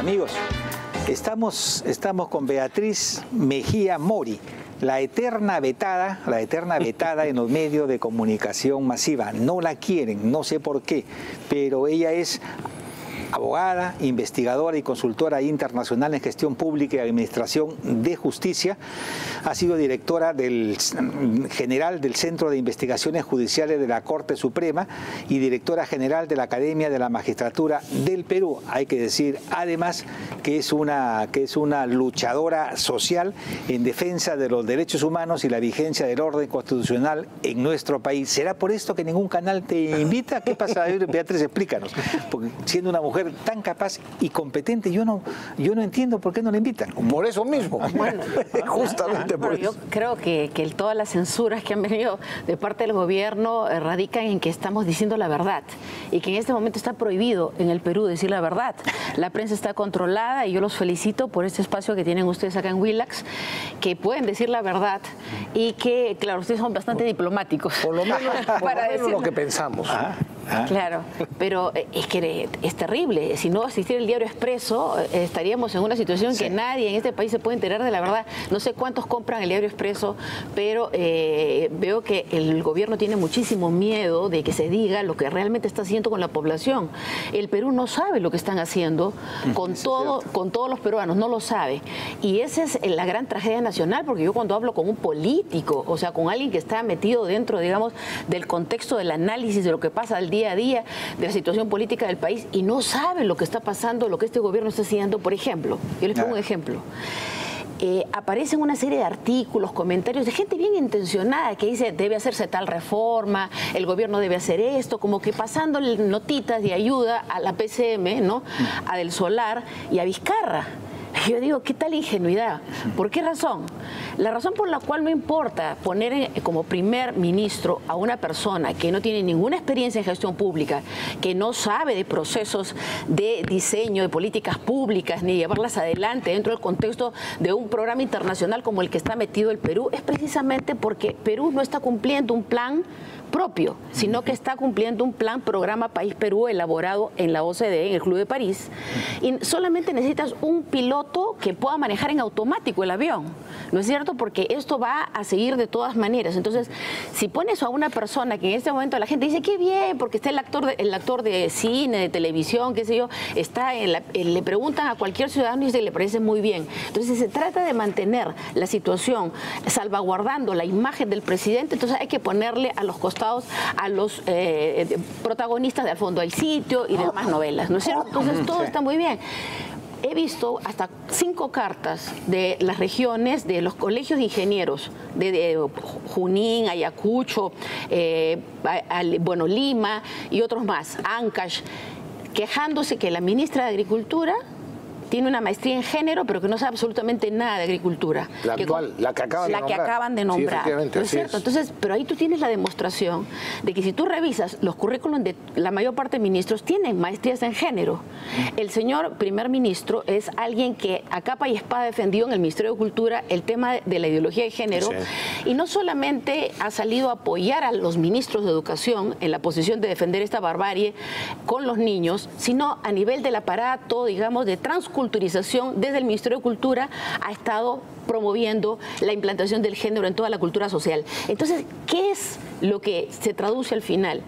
Amigos, estamos con Beatriz Mejía Mori, la eterna vetada en los medios de comunicación masiva. No la quieren, no sé por qué, pero ella es abogada, investigadora y consultora internacional en gestión pública y administración de justicia. Ha sido directora general del Centro de Investigaciones Judiciales de la Corte Suprema y directora general de la Academia de la Magistratura del Perú. Hay que decir, además, que es una luchadora social en defensa de los derechos humanos y la vigencia del orden constitucional en nuestro país. ¿Será por esto que ningún canal te invita? ¿Qué pasa, Beatriz? Explícanos. Porque siendo una mujer tan capaz y competente, yo no entiendo por qué no la invitan. Por eso mismo. Bueno, justamente por eso. Yo creo que todas las censuras que han venido de parte del gobierno radican en que estamos diciendo la verdad y que en este momento está prohibido en el Perú decir la verdad. La prensa está controlada y yo los felicito por este espacio que tienen ustedes acá en Willax, que pueden decir la verdad y que, claro, ustedes son bastante diplomáticos. Por lo menos, lo que pensamos. Claro, pero es que es terrible. Si no existiera el diario Expreso, estaríamos en una situación que nadie en este país se puede enterar de la verdad. No sé cuántos compran el diario Expreso, pero veo que el gobierno tiene muchísimo miedo de que se diga lo que realmente está haciendo con la población. El Perú no sabe lo que están haciendo con todos los peruanos, no lo sabe. Y esa es la gran tragedia nacional, porque yo cuando hablo con un político, o sea, con alguien que está metido dentro, digamos, del contexto del análisis de lo que pasa al día a día, de la situación política del país, y no sabe lo que está pasando, lo que este gobierno está haciendo, por ejemplo, yo les pongo un ejemplo. Aparecen una serie de artículos, comentarios de gente bien intencionada que dice debe hacerse tal reforma, el gobierno debe hacer esto, como que pasándole notitas de ayuda a la PCM, ¿no? A Del Solar y a Vizcarra. Yo digo, ¿qué tal ingenuidad? ¿Por qué razón? La razón por la cual no importa poner como primer ministro a una persona que no tiene ninguna experiencia en gestión pública, que no sabe de procesos de diseño de políticas públicas ni llevarlas adelante dentro del contexto de un programa internacional como el que está metido el Perú, es precisamente porque Perú no está cumpliendo un plan propio, sino que está cumpliendo un programa País Perú elaborado en la OCDE, en el Club de París, y solamente necesitas un piloto que pueda manejar en automático el avión, ¿no es cierto? Porque esto va a seguir de todas maneras. Entonces, si pones a una persona que en este momento la gente dice, qué bien, porque está el actor de cine, de televisión, qué sé yo, está le preguntan a cualquier ciudadano y dice que le parece muy bien. Entonces, se trata de mantener la situación salvaguardando la imagen del presidente, entonces hay que ponerle a los costados a los protagonistas de Al fondo del sitio y demás novelas, ¿no es cierto? Entonces todo está muy bien. He visto hasta 5 cartas de las regiones, de los colegios de ingenieros, de Junín, Ayacucho, Lima y otros más, Ancash, quejándose que la ministra de Agricultura tiene una maestría en género, pero que no sabe absolutamente nada de agricultura. La actual, la que acaban de nombrar. Sí, ¿no es cierto? Entonces, pero ahí tú tienes la demostración de que si tú revisas los currículums de la mayor parte de ministros, tienen maestrías en género. El señor primer ministro es alguien que a capa y espada defendió en el Ministerio de Cultura el tema de la ideología de género, y no solamente ha salido a apoyar a los ministros de educación en la posición de defender esta barbarie con los niños, sino a nivel del aparato, digamos, de transculturación desde el Ministerio de Cultura ha estado promoviendo la implantación del género en toda la cultura social. Entonces, ¿qué es lo que se traduce al final?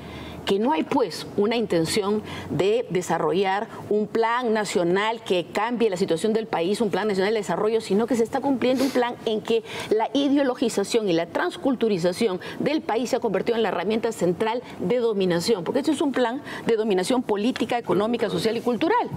Que no hay pues una intención de desarrollar un plan nacional que cambie la situación del país, un plan nacional de desarrollo, sino que se está cumpliendo un plan en que la ideologización y la transculturización del país se ha convertido en la herramienta central de dominación, porque esto es un plan de dominación política, económica, social y cultural.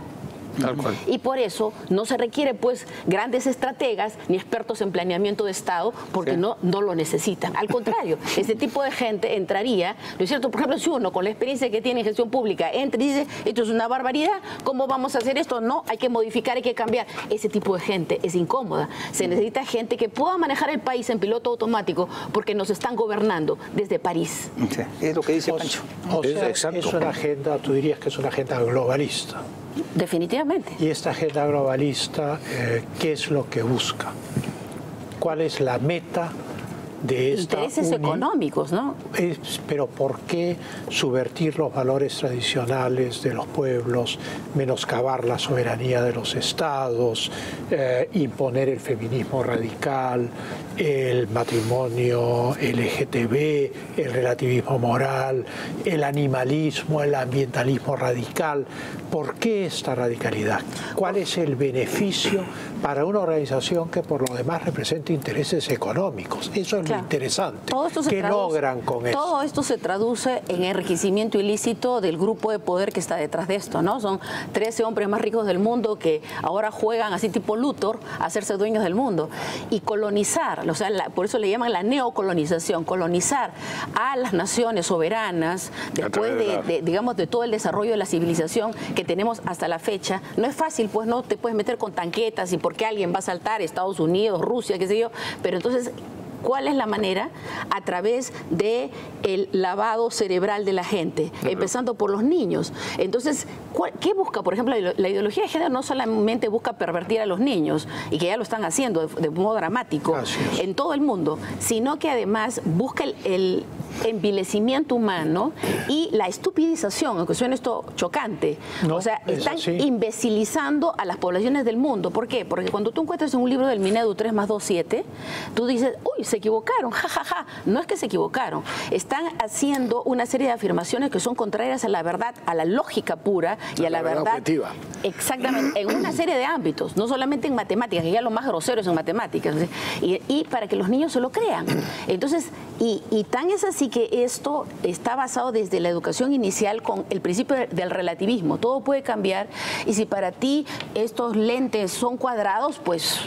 Tal cual. Y por eso no se requiere pues grandes estrategas ni expertos en planeamiento de Estado, porque no lo necesitan. Al contrario, ese tipo de gente entraría, ¿no es cierto? Por ejemplo, si uno con la experiencia que tiene en gestión pública entra y dice, esto es una barbaridad, ¿cómo vamos a hacer esto? No, hay que modificar, hay que cambiar. Ese tipo de gente es incómoda. Se necesita gente que pueda manejar el país en piloto automático, porque nos están gobernando desde París. Sí, es lo que dice Pancho. O sea, es una agenda, tú dirías que es una agenda globalista. Definitivamente. Y esta agenda globalista, ¿qué es lo que busca? ¿Cuál es la meta de esta intereses económicos, ¿no? Pero ¿por qué subvertir los valores tradicionales de los pueblos, menoscabar la soberanía de los estados, imponer el feminismo radical, el matrimonio LGTB, el relativismo moral, el animalismo, el ambientalismo radical? ¿Por qué esta radicalidad? ¿Cuál es el beneficio para una organización que por lo demás representa intereses económicos? Eso es lo interesante. ¿Qué logran con esto? Todo esto se traduce en enriquecimiento ilícito del grupo de poder que está detrás de esto, ¿no? Son 13 hombres más ricos del mundo que ahora juegan así tipo Luthor a hacerse dueños del mundo. Y colonizar, o sea, por eso le llaman la neocolonización, colonizar a las naciones soberanas después digamos, de todo el desarrollo de la civilización que tenemos hasta la fecha. No es fácil, pues no te puedes meter con tanquetas y porque alguien va a saltar, Estados Unidos, Rusia, qué sé yo, pero entonces, ¿cuál es la manera? A través del lavado cerebral de la gente, empezando por los niños. Entonces, ¿qué busca? Por ejemplo, la ideología de género no solamente busca pervertir a los niños, y que ya lo están haciendo de modo dramático en todo el mundo, sino que además busca el envilecimiento humano y la estupidización, aunque suene esto chocante. O sea, están imbecilizando a las poblaciones del mundo. ¿Por qué? Porque cuando tú encuentras en un libro del Minedu 3 más 2, 7, tú dices, uy, se equivocaron, jajaja. No es que se equivocaron. Están haciendo una serie de afirmaciones que son contrarias a la verdad, a la lógica pura y a la verdad objetiva. Exactamente, en una serie de ámbitos, no solamente en matemáticas, que ya lo más grosero es en matemáticas, y para que los niños se lo crean. Entonces, y tan es así que esto está basado desde la educación inicial con el principio del relativismo. Todo puede cambiar, y si para ti estos lentes son cuadrados, pues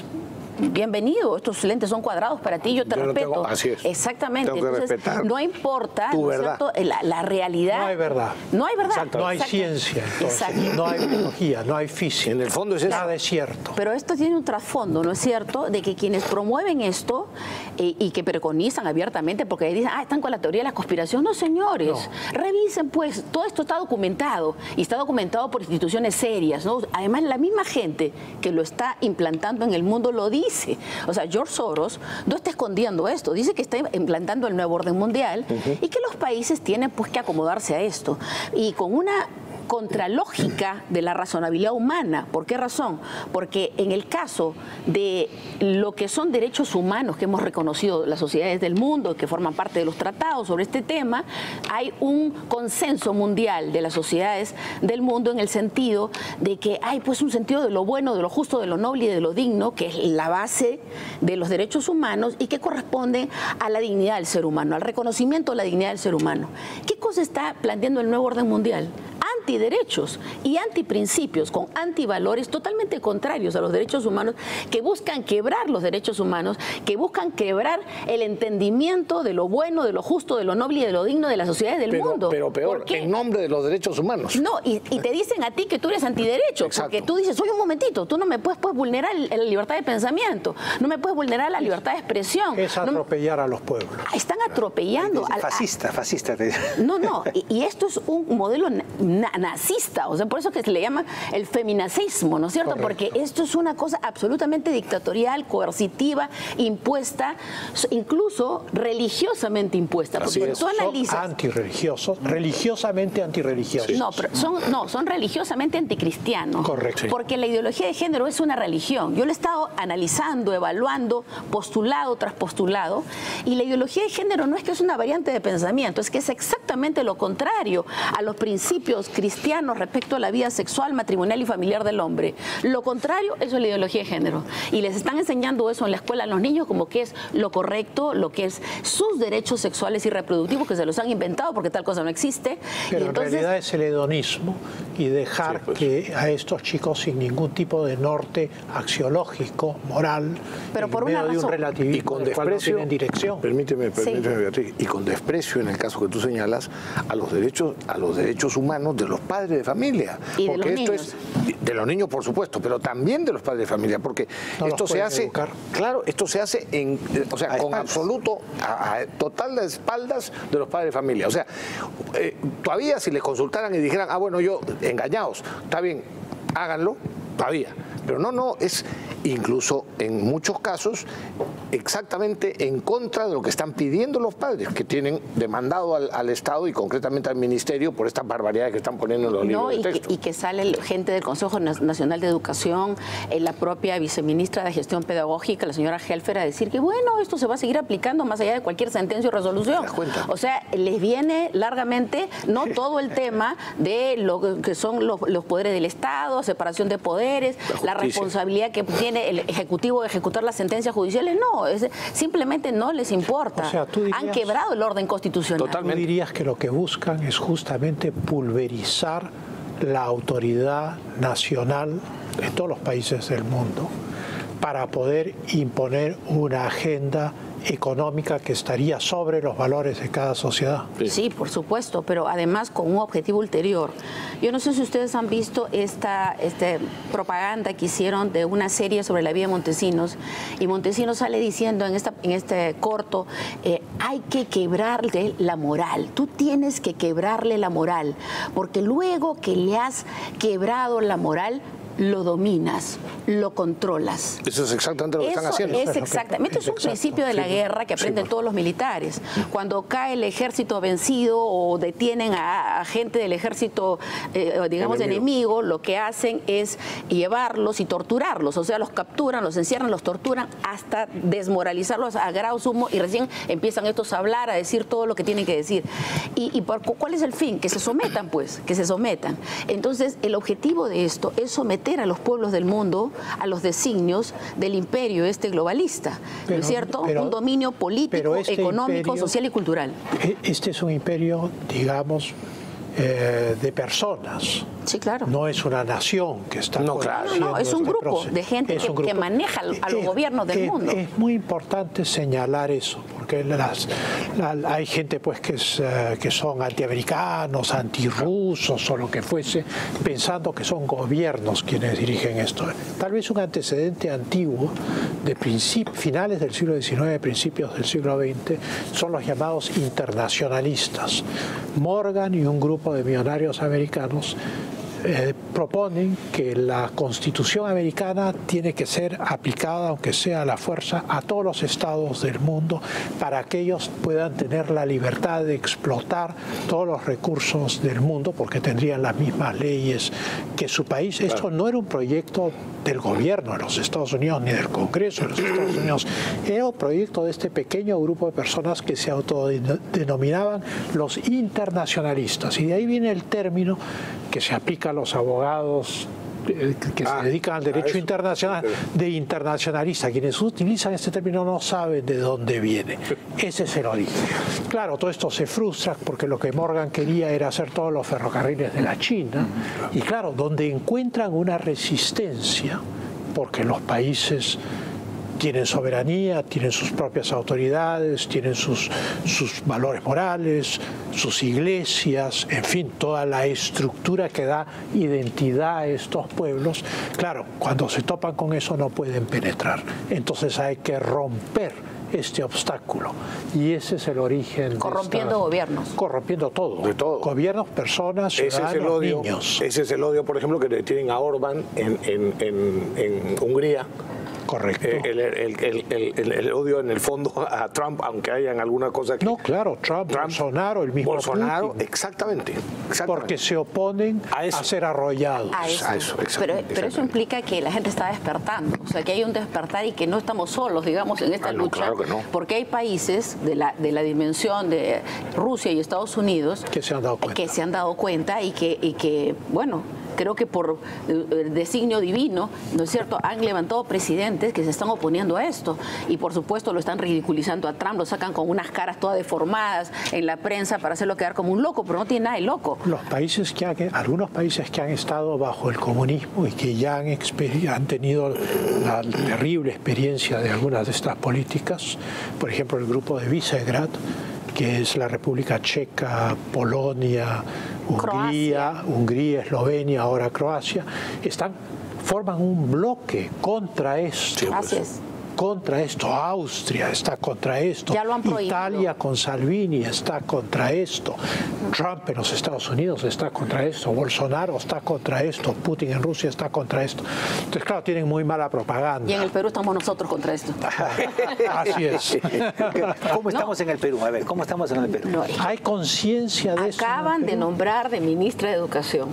bienvenido, estos lentes son cuadrados para ti, yo te respeto. Así es. Exactamente. Tengo que respetar no importa, tu ¿no es cierto? La realidad. No hay verdad. No hay verdad. No hay ciencia, entonces. No hay biología, no hay física. En el fondo es eso. Nada es cierto. Pero esto tiene un trasfondo, ¿no es cierto? De que quienes promueven esto y que preconizan abiertamente, porque dicen, están con la teoría de la conspiración. No, señores. No. Revisen, pues, todo esto está documentado, y está documentado por instituciones serias, ¿no? Además, la misma gente que lo está implantando en el mundo lo dice. O sea, George Soros no está escondiendo esto, dice que está implantando el nuevo orden mundial y que los países tienen pues que acomodarse a esto. Y con una contralógica de la razonabilidad humana. ¿Por qué razón? Porque en el caso de lo que son derechos humanos que hemos reconocido las sociedades del mundo, que forman parte de los tratados sobre este tema, hay un consenso mundial de las sociedades del mundo en el sentido de que hay pues un sentido de lo bueno, de lo justo, de lo noble y de lo digno, que es la base de los derechos humanos y que corresponde a la dignidad del ser humano, al reconocimiento de la dignidad del ser humano. ¿Qué cosa está planteando el nuevo orden mundial? Antiderechos y antiprincipios, con antivalores totalmente contrarios a los derechos humanos, que buscan quebrar los derechos humanos, que buscan quebrar el entendimiento de lo bueno, de lo justo, de lo noble y de lo digno de las sociedades del mundo. Pero peor, en nombre de los derechos humanos. No, y te dicen a ti que tú eres antiderecho. Exacto. Porque tú dices, oye, un momentito, tú no me puedes vulnerar la libertad de pensamiento, no me puedes vulnerar la libertad de expresión. Es atropellar a los pueblos. Están atropellando. Fascista. No, y esto es un modelo nazista, o sea, por eso que se le llama el feminacismo, ¿no es cierto? Correcto. Porque esto es una cosa absolutamente dictatorial, coercitiva, impuesta, incluso religiosamente impuesta. Porque tú analizas... Son antirreligiosos, religiosamente antirreligiosos. No, pero son religiosamente anticristianos. Correcto. Porque la ideología de género es una religión. Yo lo he estado analizando, evaluando, postulado tras postulado, y la ideología de género no es que es una variante de pensamiento, es que es exactamente lo contrario a los principios cristianos respecto a la vida sexual, matrimonial y familiar del hombre. Lo contrario, eso es la ideología de género. Y les están enseñando eso en la escuela a los niños como que es lo correcto, lo que es sus derechos sexuales y reproductivos, que se los han inventado porque tal cosa no existe. Pero y entonces, en realidad es el hedonismo y dejar que a estos chicos sin ningún tipo de norte axiológico, moral, pero en por medio una de un razón. relativismo y con del cual no desprecio, tienen dirección. Permíteme, Beatriz, y con desprecio, en el caso que tú señalas, a los derechos humanos de los padres de familia. Y de porque los esto niños. es de los niños, por supuesto, pero también de los padres de familia, porque No esto se hace, educar. claro, esto se hace con absoluto, total de espaldas de los padres de familia. O sea, todavía si les consultaran y dijeran, bueno, yo, engañados, está bien, háganlo, todavía. Pero no, es incluso en muchos casos exactamente en contra de lo que están pidiendo los padres, que tienen demandado al Estado y concretamente al Ministerio por estas barbaridades que están poniendo en los libros de texto. Y que sale gente del Consejo Nacional de Educación, la propia viceministra de Gestión Pedagógica, la señora Helfer, a decir que bueno, esto se va a seguir aplicando más allá de cualquier sentencia o resolución. O sea, les viene largamente, no todo el tema de lo que son los poderes del Estado, separación de poderes, la responsabilidad que tiene el Ejecutivo de ejecutar las sentencias judiciales, no, simplemente no les importa. O sea, tú dirías, han quebrado el orden constitucional. Totalmente. Tú dirías que lo que buscan es justamente pulverizar la autoridad nacional de todos los países del mundo para poder imponer una agenda económica que estaría sobre los valores de cada sociedad. Sí, por supuesto, pero además con un objetivo ulterior. Yo no sé si ustedes han visto esta propaganda que hicieron de una serie sobre la vida de Montesinos, y Montesinos sale diciendo en este corto, hay que quebrarle la moral, tú tienes que quebrarle la moral, porque luego que le has quebrado la moral, lo dominas, lo controlas. Eso es exactamente lo que están haciendo. Es exactamente, es un principio de la guerra que aprenden todos los militares. Cuando cae el ejército vencido o detienen a gente del ejército, digamos, enemigo, lo que hacen es llevarlos y torturarlos. O sea, los capturan, los encierran, los torturan hasta desmoralizarlos a grado sumo y recién empiezan estos a hablar, a decir todo lo que tienen que decir. ¿Cuál es el fin? Que se sometan, pues, que se sometan. Entonces, el objetivo de esto es someter a los pueblos del mundo a los designios del imperio globalista, ¿no es cierto? Un dominio político, económico, social y cultural. Este es un imperio, digamos, de personas. Sí, claro. No es una nación que está... No, es un grupo de gente que maneja a los gobiernos del mundo. Es muy importante señalar eso, porque hay gente pues que son antiamericanos, antirrusos o lo que fuese, pensando que son gobiernos quienes dirigen esto. Tal vez un antecedente antiguo de finales del siglo XIX, principios del siglo XX, son los llamados internacionalistas. Morgan y un grupo de millonarios americanos proponen que la Constitución americana tiene que ser aplicada, aunque sea a la fuerza, a todos los estados del mundo para que ellos puedan tener la libertad de explotar todos los recursos del mundo porque tendrían las mismas leyes que su país. Claro. Esto no era un proyecto del gobierno de los Estados Unidos ni del Congreso de los Estados Unidos, era un proyecto de este pequeño grupo de personas que se autodenominaban los internacionalistas, y de ahí viene el término que se aplica a los abogados que se dedican al derecho internacional, de internacionalista. Quienes utilizan este término no saben de dónde viene. Ese es el origen. Claro, todo esto se frustra porque lo que Morgan quería era hacer todos los ferrocarriles de la China, y claro, donde encuentran una resistencia, porque los países tienen soberanía, tienen sus propias autoridades, tienen sus valores morales, sus iglesias, en fin, toda la estructura que da identidad a estos pueblos. Claro, cuando se topan con eso no pueden penetrar. Entonces hay que romper este obstáculo. Y ese es el origen. Corrompiendo gobiernos. Corrompiendo todo. De todo. Gobiernos, personas, ciudadanos, niños. Ese es el odio, por ejemplo, que le tienen a Orbán en Hungría. Correcto. El odio en el fondo a Trump, aunque hayan alguna cosa que... No, claro, Trump, Bolsonaro, el mismo Bolsonaro, Putin. Exactamente. Porque se oponen a ser arrollados. A eso. Pero eso implica que la gente está despertando, o sea, que hay un despertar y que no estamos solos, digamos, en esta lucha. Claro que no. Porque hay países de la dimensión de Rusia y Estados Unidos que se han dado cuenta, y que bueno, creo que por designio divino, ¿no es cierto?, han levantado presidentes que se están oponiendo a esto, y por supuesto lo están ridiculizando a Trump, lo sacan con unas caras todas deformadas en la prensa para hacerlo quedar como un loco, pero no tiene nada de loco. Algunos países que han estado bajo el comunismo y que ya han tenido la terrible experiencia de algunas de estas políticas, por ejemplo el grupo de Visegrad, que es la República Checa, Polonia, Hungría, Eslovenia, ahora Croacia, forman un bloque contra esto. Así es. contra esto, Austria está contra esto, ya lo han prohibido. Italia con Salvini está contra esto, Trump en los Estados Unidos está contra esto, Bolsonaro está contra esto, Putin en Rusia está contra esto. Entonces, claro, tienen muy mala propaganda. Y en el Perú estamos nosotros contra esto. Así es. ¿Cómo estamos en el Perú? A ver, ¿cómo estamos en el Perú? No, ¿Hay conciencia de eso? acaban de nombrar de ministra de Educación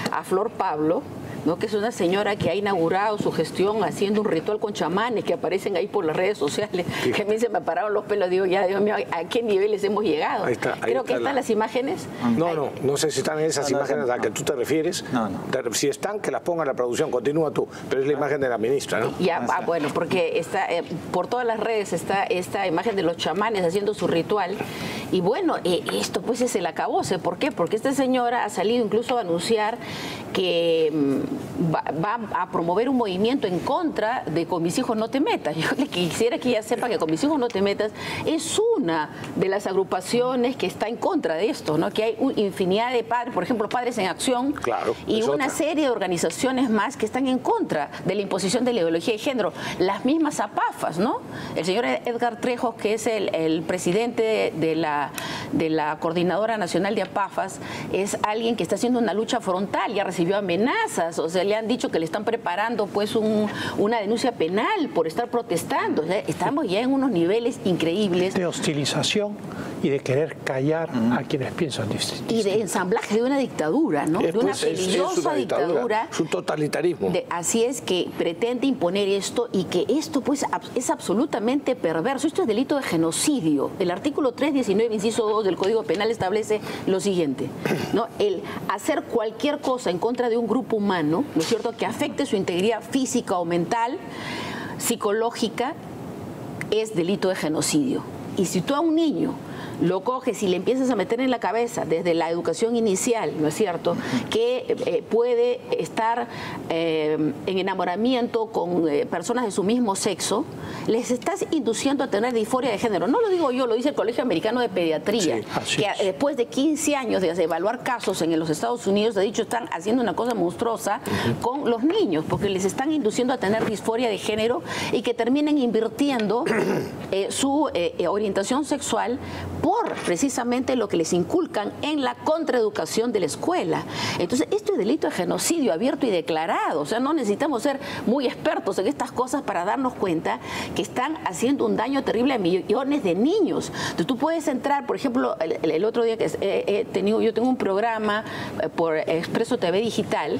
a Flor Pablo, ¿no? Que es una señora que ha inaugurado su gestión haciendo un ritual con chamanes que aparecen ahí por las redes sociales, que a mí se me pararon los pelos, digo, ya, Dios mío, ¿a qué niveles hemos llegado? Creo que están las imágenes. No sé si están esas imágenes a las que tú te refieres. No. Si están, que las ponga la producción, continúa tú, pero es la imagen de la ministra, ¿no? Ya, bueno, porque está por todas las redes está esta imagen de los chamanes haciendo su ritual. Y bueno, esto pues es el acabose. ¿Por qué? Porque esta señora ha salido incluso a anunciar que va a promover un movimiento en contra de Con mis hijos no te metas. Yo le quisiera que ella sepa que Con mis hijos no te metas es una de las agrupaciones que está en contra de esto, ¿no? Que hay infinidad de padres, por ejemplo, Padres en Acción, claro, y una serie de organizaciones más que están en contra de la imposición de la ideología de género. Las mismas APAFAS, ¿no? El señor Edgar Trejos, que es el presidente de la Coordinadora Nacional de APAFAS, es alguien que está haciendo una lucha frontal, ya recibió amenazas, o sea, le han dicho que le están preparando pues una denuncia penal por estar protestando. O sea, estamos ya en unos niveles increíbles. De hostilización y de querer callar a quienes piensan distinto. Y de ensamblaje de una dictadura, ¿no? De una peligrosa dictadura. Es un totalitarismo. Así es, que pretende imponer esto y que esto pues es absolutamente perverso. Esto es delito de genocidio. El artículo 319, inciso 2 del Código Penal establece lo siguiente, ¿no? El hacer cualquier cosa en contra de un grupo humano, ¿no es cierto?, que afecte su integridad física o mental, psicológica, es delito de genocidio. Y si tú a un niño lo coges y le empiezas a meter en la cabeza desde la educación inicial, ¿no es cierto?, que puede estar en enamoramiento con personas de su mismo sexo, les estás induciendo a tener disforia de género. No lo digo yo, lo dice el Colegio Americano de Pediatría, que después de 15 años de evaluar casos en los Estados Unidos, ha dicho, están haciendo una cosa monstruosa con los niños, porque les están induciendo a tener disforia de género y que terminen invirtiendo su orientación sexual por precisamente lo que les inculcan en la contraeducación de la escuela. Entonces, esto es delito de genocidio abierto y declarado. O sea, no necesitamos ser muy expertos en estas cosas para darnos cuenta que están haciendo un daño terrible a millones de niños. Entonces, tú puedes entrar, por ejemplo, el otro día que yo tengo un programa por Expreso TV Digital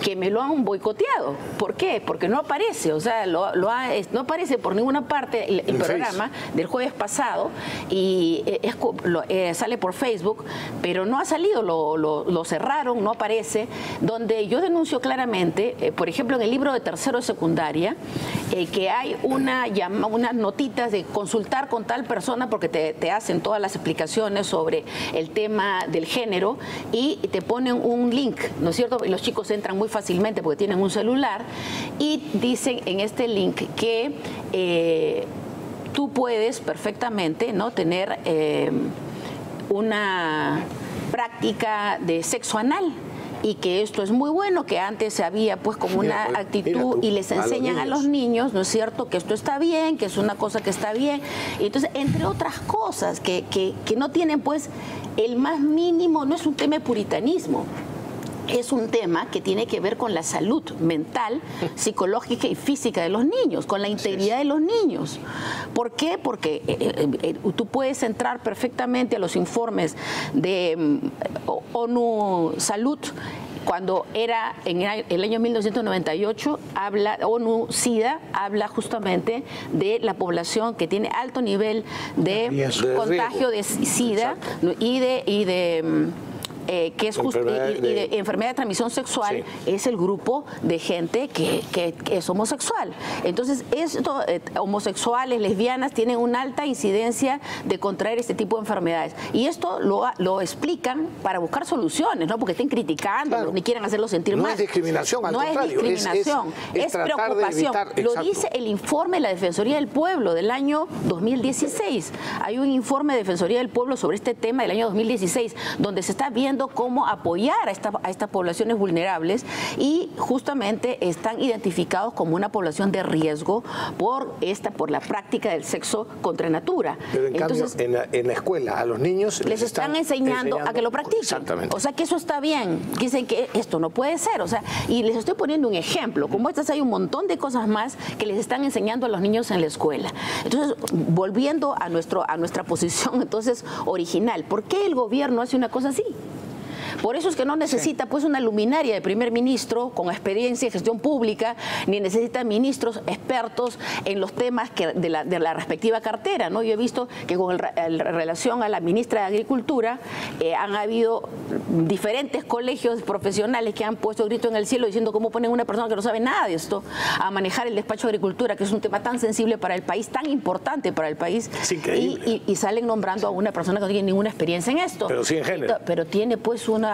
que me lo han boicoteado. ¿Por qué? Porque no aparece, o sea, no aparece por ninguna parte el programa del jueves pasado y sale por Facebook, pero no ha salido, lo cerraron, no aparece, donde yo denuncio claramente, por ejemplo, en el libro de tercero de secundaria, que hay unas notitas de consultar con tal persona porque te hacen todas las explicaciones sobre el tema del género y te ponen un link, ¿no es cierto? Y los chicos entran muy fácilmente porque tienen un celular y dicen en este link que tú puedes perfectamente, ¿no?, tener una práctica de sexo anal y que esto es muy bueno, que antes había pues como una actitud y les enseñan a los niños, ¿no es cierto?, que esto está bien, que es una cosa que está bien. Y entonces, entre otras cosas que no tienen pues el más mínimo, no es un tema de puritanismo, es un tema que tiene que ver con la salud mental, psicológica y física de los niños, con la integridad de los niños. ¿Por qué? Porque tú puedes entrar perfectamente a los informes de ONU Salud. Cuando era en el año 1998, ONU-SIDA habla justamente de la población que tiene alto nivel de contagio de SIDA y de que es justo, y de enfermedad de transmisión sexual, es el grupo de gente que es homosexual. Entonces, homosexuales, lesbianas, tienen una alta incidencia de contraer este tipo de enfermedades. Y esto lo explican para buscar soluciones, no porque estén criticando, ni quieren hacerlo sentir mal. No es discriminación, al contrario. No es discriminación, es preocupación. Lo dice el informe de la Defensoría del Pueblo del año 2016. Hay un informe de Defensoría del Pueblo sobre este tema del año 2016, donde se está viendo viendo cómo apoyar a estas poblaciones vulnerables y justamente están identificados como una población de riesgo por la práctica del sexo contra natura. Pero entonces, cambio, en la escuela a los niños les están enseñando a que lo practiquen. Exactamente. O sea, que eso está bien. Dicen que esto no puede ser. O sea, y les estoy poniendo un ejemplo. Como estas hay un montón de cosas más que les están enseñando a los niños en la escuela. Entonces, volviendo a nuestra posición entonces original, ¿por qué el gobierno hace una cosa así? Por eso es que no necesita pues una luminaria de primer ministro con experiencia en gestión pública, ni necesita ministros expertos en los temas de la respectiva cartera, ¿no? Yo he visto que con relación a la ministra de Agricultura han habido diferentes colegios profesionales que han puesto el grito en el cielo diciendo cómo ponen una persona que no sabe nada de esto a manejar el despacho de Agricultura, que es un tema tan sensible para el país, tan importante para el país. Es increíble. Y salen nombrando a una persona que no tiene ninguna experiencia en esto. Pero sí en género. Pero tiene pues una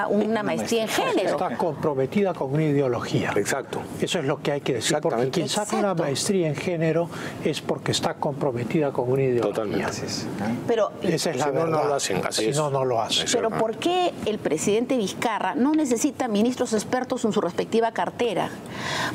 maestría en género. Está comprometida con una ideología. Exacto. Eso es lo que hay que decir. Porque quien saca una maestría en género es porque está comprometida con una ideología. Totalmente. Pero esa es la verdad. No lo hacen. Si no, no lo hacen. Pero ¿por qué el presidente Vizcarra no necesita ministros expertos en su respectiva cartera?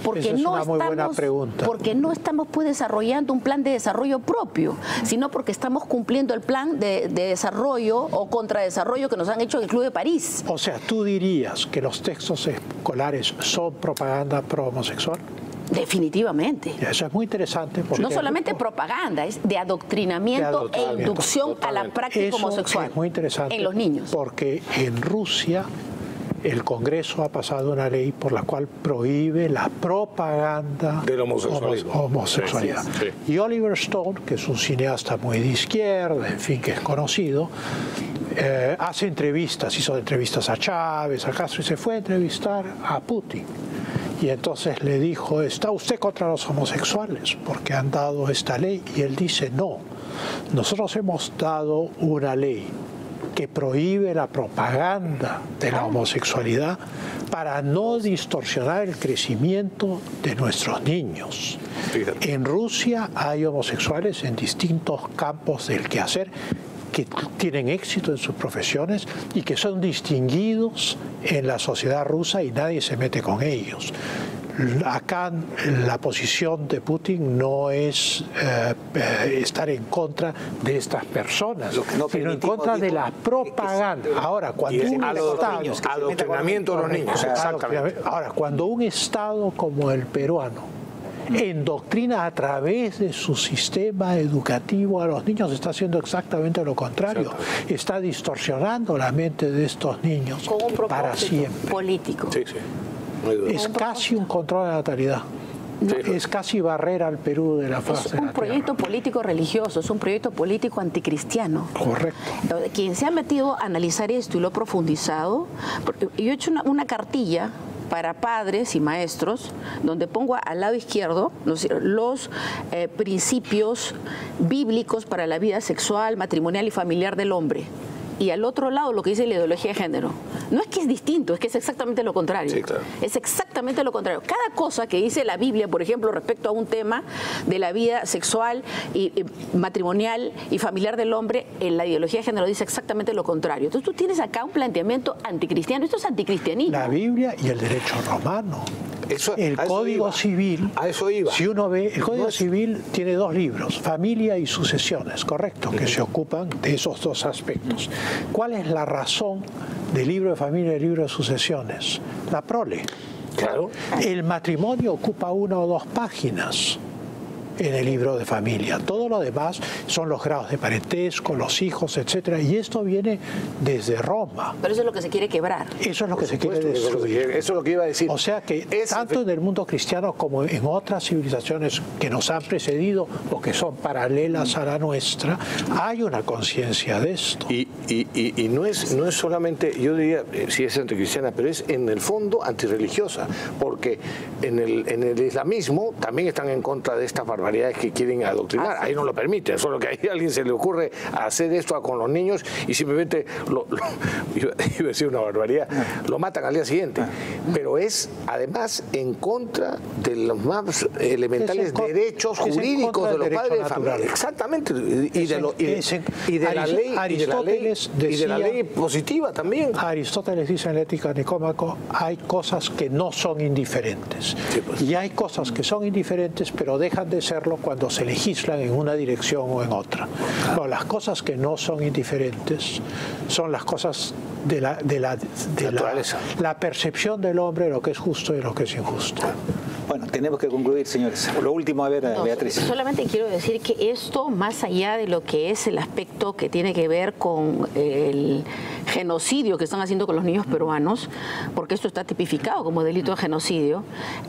Porque esa es una muy buena pregunta. Porque no estamos pues desarrollando un plan de desarrollo propio, sino porque estamos cumpliendo el plan de desarrollo o contradesarrollo que nos han hecho en el Club de París. O sea, ¿tú dirías que los textos escolares son propaganda pro-homosexual? Definitivamente. Eso es muy interesante. Porque no solamente propaganda, es de adoctrinamiento e inducción a la práctica homosexual. Es muy interesante en los niños. Porque en Rusia el Congreso ha pasado una ley por la cual prohíbe la propaganda del homosexualidad. Sí. Y Oliver Stone, que es un cineasta muy de izquierda, en fin, que es conocido, hace entrevistas, hizo entrevistas a Chávez, a Castro, y se fue a entrevistar a Putin. Y entonces le dijo, ¿está usted contra los homosexuales? Porque han dado esta ley. Y él dice, no, nosotros hemos dado una ley que prohíbe la propaganda de la homosexualidad para no distorsionar el crecimiento de nuestros niños. Fíjate. En Rusia hay homosexuales en distintos campos del quehacer que tienen éxito en sus profesiones y que son distinguidos en la sociedad rusa y nadie se mete con ellos. Acá la posición de Putin no es estar en contra de estas personas, sino en contra de la propaganda. Ahora, cuando un Estado... Adoctrinamiento de los niños, exactamente. Ahora, cuando un Estado como el peruano endoctrina a través de su sistema educativo a los niños, está haciendo exactamente lo contrario. Está distorsionando la mente de estos niños con un propósito para siempre. Político. Sí, sí. Es casi un control de natalidad. Es casi barrer al Perú de la faz de la tierra. Es un proyecto político religioso, es un proyecto político anticristiano. Correcto. Quien se ha metido a analizar esto y lo ha profundizado, yo he hecho una cartilla para padres y maestros, donde pongo al lado izquierdo los principios bíblicos para la vida sexual, matrimonial y familiar del hombre. Y al otro lado lo que dice la ideología de género. No es que es distinto, es que es exactamente lo contrario. Sí, claro. Es exactamente lo contrario. Cada cosa que dice la Biblia, por ejemplo, respecto a un tema de la vida sexual y matrimonial y familiar del hombre, en la ideología de género dice exactamente lo contrario. Entonces tú tienes acá un planteamiento anticristiano. Esto es anticristianismo. La Biblia y el derecho romano. El Código Civil, a eso iba. Si uno ve, el Código Civil tiene dos libros, familia y sucesiones, correcto, que se ocupan de esos dos aspectos. ¿Cuál es la razón del libro de familia y del libro de sucesiones? La prole. Claro. El matrimonio ocupa 1 o 2 páginas en el libro de familia. Todo lo demás son los grados de parentesco, los hijos, etcétera, y esto viene desde Roma. Pero eso es lo que se quiere quebrar. Eso es lo que se quiere destruir. Eso es lo que iba a decir. O sea que tanto en el mundo cristiano como en otras civilizaciones que nos han precedido o que son paralelas a la nuestra, hay una conciencia de esto. Y no es solamente, yo diría, sí es anticristiana, pero es en el fondo antirreligiosa, porque en el islamismo también están en contra de estas barbaridades barbaridades que quieren adoctrinar. Ahí no lo permiten, solo que ahí a alguien se le ocurre hacer esto con los niños y simplemente, iba a decir una barbaridad, lo matan al día siguiente. Pero es además en contra de los más elementales derechos jurídicos de los padres de familia. Exactamente, y de la ley positiva también. Aristóteles dice en la Ética Nicómaco, hay cosas que no son indiferentes. Sí, pues. Y hay cosas que son indiferentes, pero dejan de serlo cuando se legislan en una dirección o en otra. Bueno, las cosas que no son indiferentes son las cosas de la percepción del hombre de lo que es justo y lo que es injusto. Bueno, tenemos que concluir, señores. Lo último, a ver, Beatriz. Solamente quiero decir que esto, más allá de lo que es el aspecto que tiene que ver con el genocidio que están haciendo con los niños peruanos, porque esto está tipificado como delito de genocidio,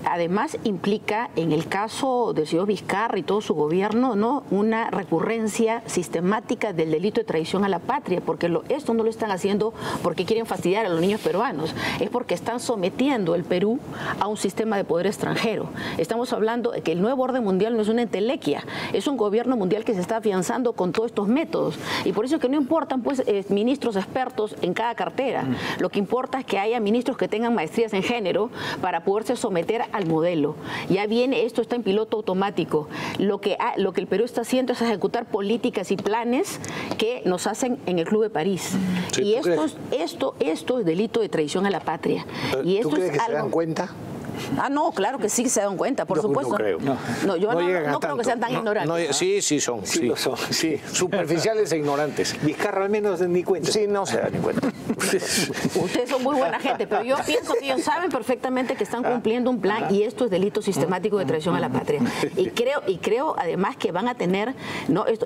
además implica, en el caso del señor Vizcarra y todo su gobierno, ¿no?, una recurrencia sistemática del delito de traición a la patria, porque esto no lo están haciendo porque quieren fastidiar a los niños peruanos, es porque están sometiendo el Perú a un sistema de poder extranjero. Estamos hablando de que el nuevo orden mundial no es una entelequia, es un gobierno mundial que se está afianzando con todos estos métodos, y por eso es que no importan pues ministros expertos en cada cartera. Lo que importa es que haya ministros que tengan maestrías en género para poderse someter al modelo. Ya viene, esto está en piloto automático. Lo que el Perú está haciendo es ejecutar políticas y planes que nos hacen en el Club de París. Sí, y esto es delito de traición a la patria. Y esto ¿Tú crees que algo... se dan cuenta? No, claro que sí que se dan cuenta, por supuesto. No creo. Yo no creo que sean tan ignorantes. Sí son. Sí, lo son. Sí, superficiales e ignorantes. Vizcarra al menos ni cuenta. Sí, no se dan ni cuenta. Ustedes son muy buena gente, pero yo pienso que ellos saben perfectamente que están cumpliendo un plan y esto es delito sistemático de traición a la patria. Y creo además que van a tener,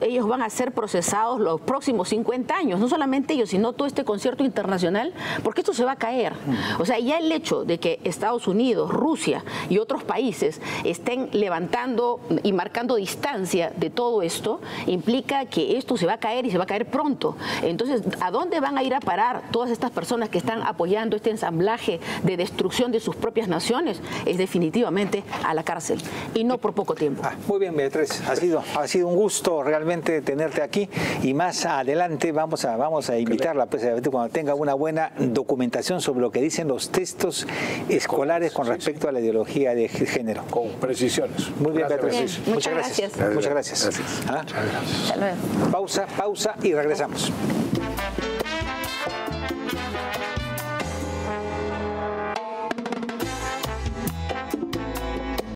ellos van a ser procesados los próximos 50 años, no solamente ellos, sino todo este concierto internacional, porque esto se va a caer. O sea, ya el hecho de que Estados Unidos, Rusia y otros países estén levantando y marcando distancia de todo esto, implica que esto se va a caer y se va a caer pronto. Entonces, ¿a dónde van a ir a parar todas estas personas que están apoyando este ensamblaje de destrucción de sus propias naciones? Es definitivamente a la cárcel, y no por poco tiempo. Muy bien, Beatriz, ha sido un gusto realmente tenerte aquí, y más adelante vamos a invitarla pues, cuando tenga una buena documentación sobre lo que dicen los textos escolares con respecto a la ideología de género. Con precisiones. Muy bien, Beatriz. Muchas gracias. Muchas gracias. Gracias. ¿Ah? Hasta luego. Pausa y regresamos.